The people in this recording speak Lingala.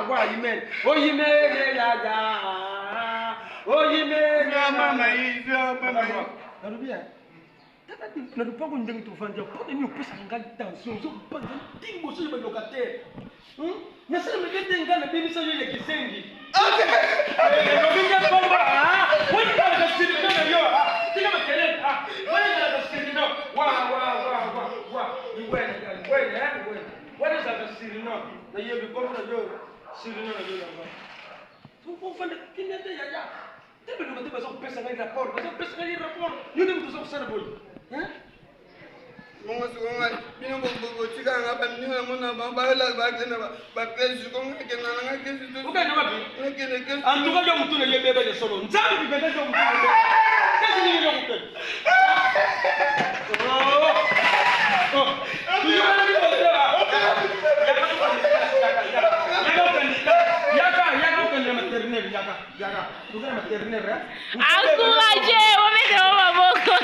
Wa yimene. O yimene ya. O yimene mama hizo mama. Narubia. Na lupango ndenge tofanja pone ni opesa ngali tension zo panga timbo so le locataire. Na sala mekete ngana bebisa yo ya kisengi. Okay. Nobinga komba. Wani ka sirino na yo. Tika makelele. Wani ka sirino. Wa. Ni wena. Wani ka sirino. Na yo bikomba na yo. Sirino na yo na. Tu fanda kinete ya. Tebe no mateba so pesa ngai rapport. So pesa ngai rapport. Yo nem tu so sana boy. Mongo sukonga bino go tika ngapa mnyona mona ba la ba tena ba kesu konga kena nga kesu to ukana wapi ngene kesu antuka jo mutune yebebe de solo nzabi bibebe jo mutune kesu ni jo mutune tuyo na ni botela yaka ukana maternelle yaka tukana maternelle Encouragez, on met de maboko.